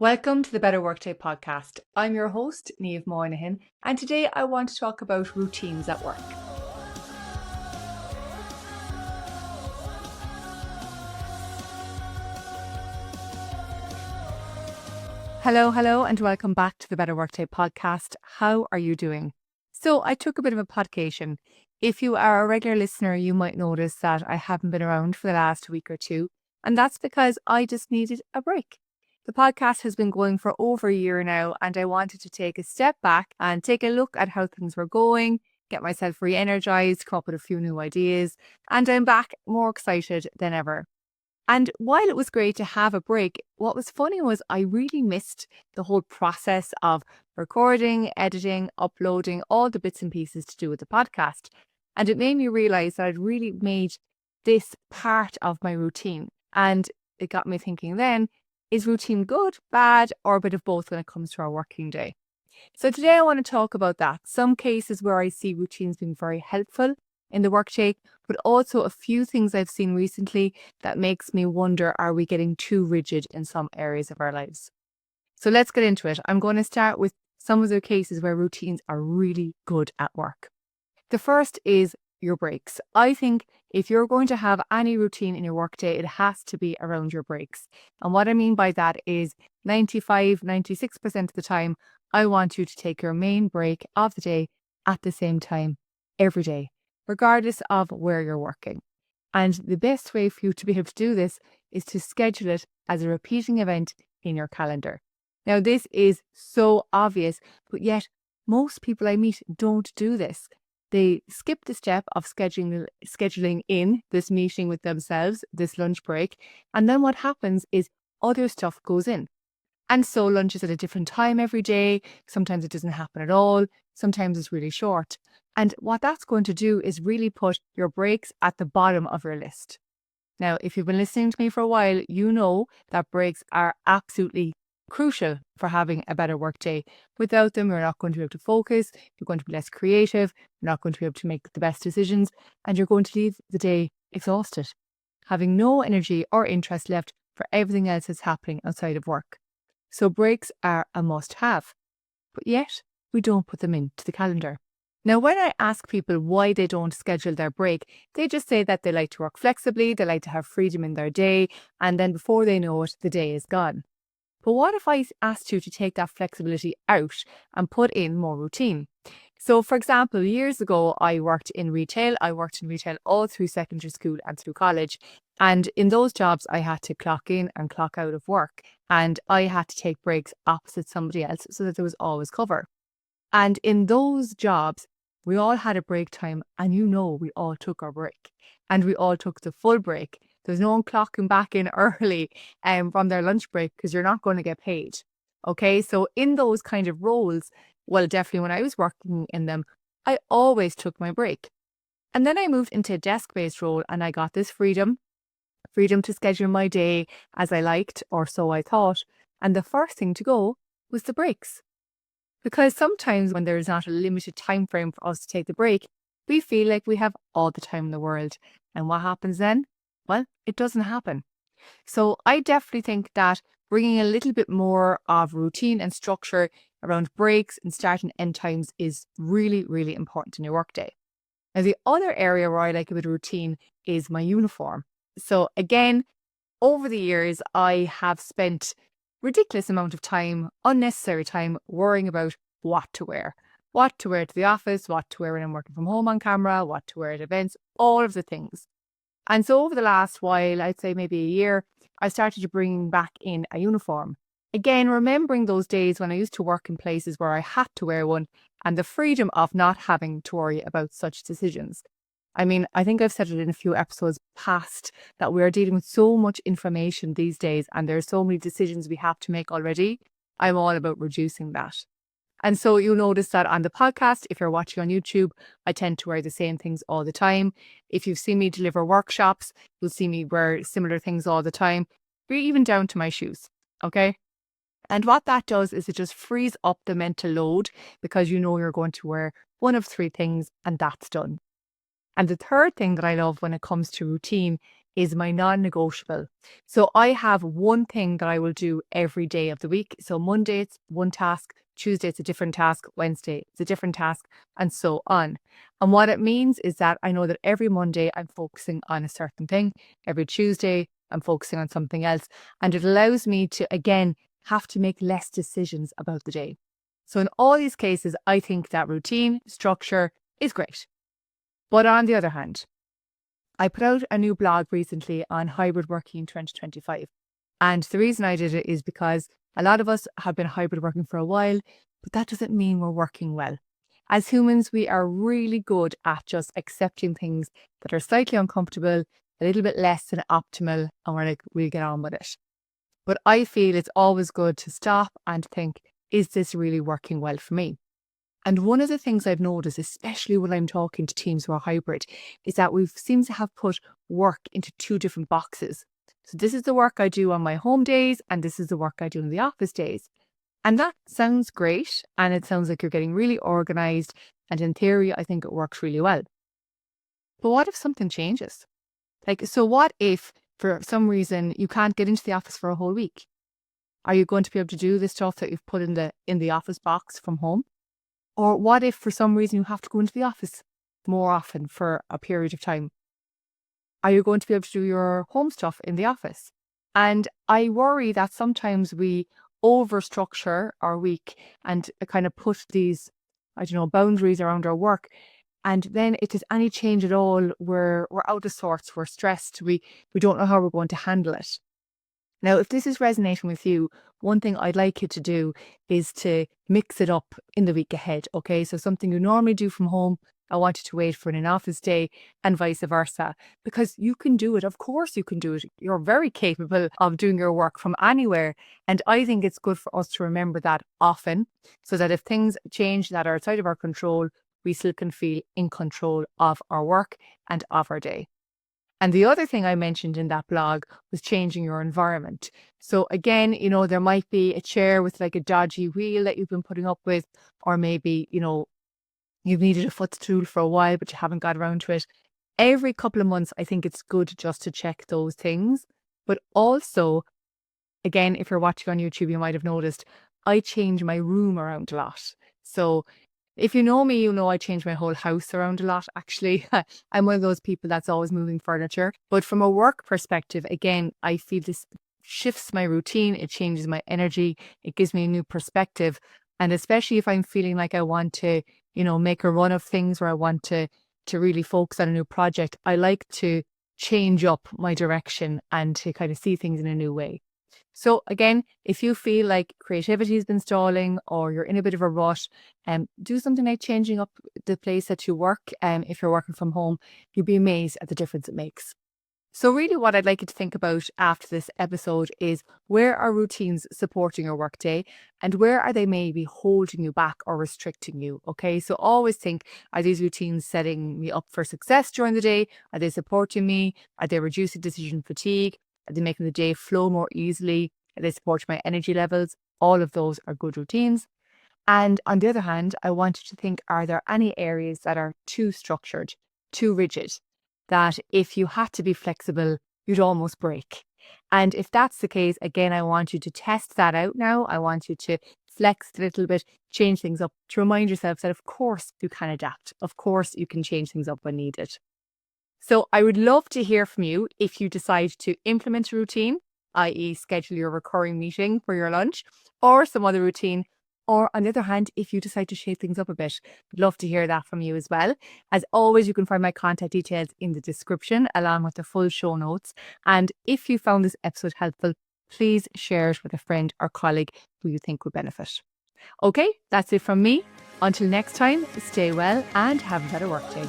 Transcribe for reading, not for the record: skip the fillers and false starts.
Welcome to the Better Workday Podcast. I'm your host, Niamh Moynihan, and today I want to talk about routines at work. Hello, and welcome back to the Better Workday Podcast. How are you doing? So I took a bit of a podcation. If you are a regular listener, you might notice that I haven't been around for the last week or two, and that's because I just needed a break. The podcast has been going for over a year now, and I wanted to take a step back and take a look at how things were going, get myself re-energized, come up with a few new ideas, and I'm back more excited than ever. And while it was great to have a break, what was funny was I really missed the whole process of recording, editing, uploading, all the bits and pieces to do with the podcast. And it made me realize that I'd really made this part of my routine. And it got me thinking then, is routine good, bad, or a bit of both when it comes to our working day? So today I want to talk about that. Some cases where I see routines being very helpful in the workday, but also a few things I've seen recently that makes me wonder, are we getting too rigid in some areas of our lives? So let's get into it. I'm going to start with some of the cases where routines are really good at work. The first is your breaks. I think if you're going to have any routine in your workday, it has to be around your breaks. And what I mean by that is 96% of the time, I want you to take your main break of the day at the same time every day, regardless of where you're working. And the best way for you to be able to do this is to schedule it as a repeating event in your calendar. Now, this is so obvious, but yet most people I meet don't do this. They skip the step of scheduling in this meeting with themselves, this lunch break. And then what happens is other stuff goes in. And so lunch is at a different time every day. Sometimes it doesn't happen at all. Sometimes it's really short. And what that's going to do is really put your breaks at the bottom of your list. Now, if you've been listening to me for a while, you know that breaks are absolutely crucial for having a better work day. Without them, you're not going to be able to focus, you're going to be less creative, you're not going to be able to make the best decisions, and you're going to leave the day exhausted, having no energy or interest left for everything else that's happening outside of work. So breaks are a must-have, but yet we don't put them into the calendar. Now, when I ask people why they don't schedule their break, they just say that they like to work flexibly, they like to have freedom in their day, and then before they know it, the day is gone. But what if I asked you to take that flexibility out and put in more routine? So, for example, years ago, I worked in retail. I worked in retail all through secondary school and through college. And in those jobs, I had to clock in and clock out of work. And I had to take breaks opposite somebody else so that there was always cover. And in those jobs, we all had a break time, and we all took our break. And we all took the full break. There's no one clocking back in early from their lunch break because you're not going to get paid. Okay, so in those kind of roles, well, definitely when I was working in them, I always took my break. And then I moved into a desk-based role and I got this freedom to schedule my day as I liked, or so I thought. And the first thing to go was the breaks. Because sometimes when there's not a limited time frame for us to take the break, we feel like we have all the time in the world. And what happens then? Well, it doesn't happen. So I definitely think that bringing a little bit more of routine and structure around breaks and start and end times is really, really important in your workday. Now, the other area where I like a bit of routine is my uniform. So again, over the years, I have spent ridiculous amount of time, unnecessary time, worrying about what to wear to the office, what to wear when I'm working from home on camera, what to wear at events, all of the things. And so over the last while, I'd say maybe a year, I started to bring back in a uniform. Again, remembering those days when I used to work in places where I had to wear one and the freedom of not having to worry about such decisions. I mean, I think I've said it in a few episodes past that we're dealing with so much information these days and there's so many decisions we have to make already. I'm all about reducing that. And so you'll notice that on the podcast, if you're watching on YouTube, I tend to wear the same things all the time. If you've seen me deliver workshops, you'll see me wear similar things all the time, even down to my shoes. Okay. And what that does is it just frees up the mental load because you're going to wear one of three things and that's done. And the third thing that I love when it comes to routine is my non-negotiable. So I have one thing that I will do every day of the week. So Monday, it's one task. Tuesday, it's a different task. Wednesday, it's a different task, and so on. And what it means is that I know that every Monday I'm focusing on a certain thing. Every Tuesday, I'm focusing on something else. And it allows me to, again, have to make less decisions about the day. So in all these cases, I think that routine structure is great. But on the other hand, I put out a new blog recently on hybrid working in 2025. And the reason I did it is because a lot of us have been hybrid working for a while, but that doesn't mean we're working well. As humans, we are really good at just accepting things that are slightly uncomfortable, a little bit less than optimal, and we're like, we'll get on with it. But I feel it's always good to stop and think, is this really working well for me? And one of the things I've noticed, especially when I'm talking to teams who are hybrid, is that we seem to have put work into two different boxes. So this is the work I do on my home days, and this is the work I do in the office days. And that sounds great. And it sounds like you're getting really organized. And in theory, I think it works really well. But what if something changes? So what if for some reason you can't get into the office for a whole week? Are you going to be able to do the stuff that you've put in the office box from home? Or what if for some reason you have to go into the office more often for a period of time? Are you going to be able to do your home stuff in the office? And I worry that sometimes we overstructure our week and kind of put these, boundaries around our work. And then if there's any change at all, we're out of sorts, we're stressed, we don't know how we're going to handle it. Now, if this is resonating with you, one thing I'd like you to do is to mix it up in the week ahead, okay? So something you normally do from home, I want you to wait for an office day and vice versa, because you can do it. Of course you can do it. You're very capable of doing your work from anywhere. And I think it's good for us to remember that often so that if things change that are outside of our control, we still can feel in control of our work and of our day. And the other thing I mentioned in that blog was changing your environment. So again, there might be a chair with like a dodgy wheel that you've been putting up with, or maybe, you've needed a footstool for a while, but you haven't got around to it. Every couple of months, I think it's good just to check those things. But also, again, if you're watching on YouTube, you might have noticed I change my room around a lot. So if you know me, I change my whole house around a lot, actually. I'm one of those people that's always moving furniture. But from a work perspective, again, I feel this shifts my routine. It changes my energy. It gives me a new perspective. And especially if I'm feeling like I want to, make a run of things, or I want to really focus on a new project, I like to change up my direction and to kind of see things in a new way. So again, if you feel like creativity has been stalling or you're in a bit of a rush, do something like changing up the place that you work. If you're working from home, you'll be amazed at the difference it makes. So really what I'd like you to think about after this episode is, where are routines supporting your workday and where are they maybe holding you back or restricting you? Okay, so always think, are these routines setting me up for success during the day? Are they supporting me? Are they reducing decision fatigue? Are they making the day flow more easily? Are they supporting my energy levels? All of those are good routines. And on the other hand, I want you to think, are there any areas that are too structured, too rigid, that if you had to be flexible, you'd almost break? And if that's the case, again, I want you to test that out now. I want you to flex a little bit, change things up, to remind yourself that of course you can adapt. Of course you can change things up when needed. So I would love to hear from you if you decide to implement a routine, i.e. schedule your recurring meeting for your lunch or some other routine. Or on the other hand, if you decide to shake things up a bit, I'd love to hear that from you as well. As always, you can find my contact details in the description along with the full show notes. And if you found this episode helpful, please share it with a friend or colleague who you think would benefit. Okay, that's it from me. Until next time, stay well and have a better workday.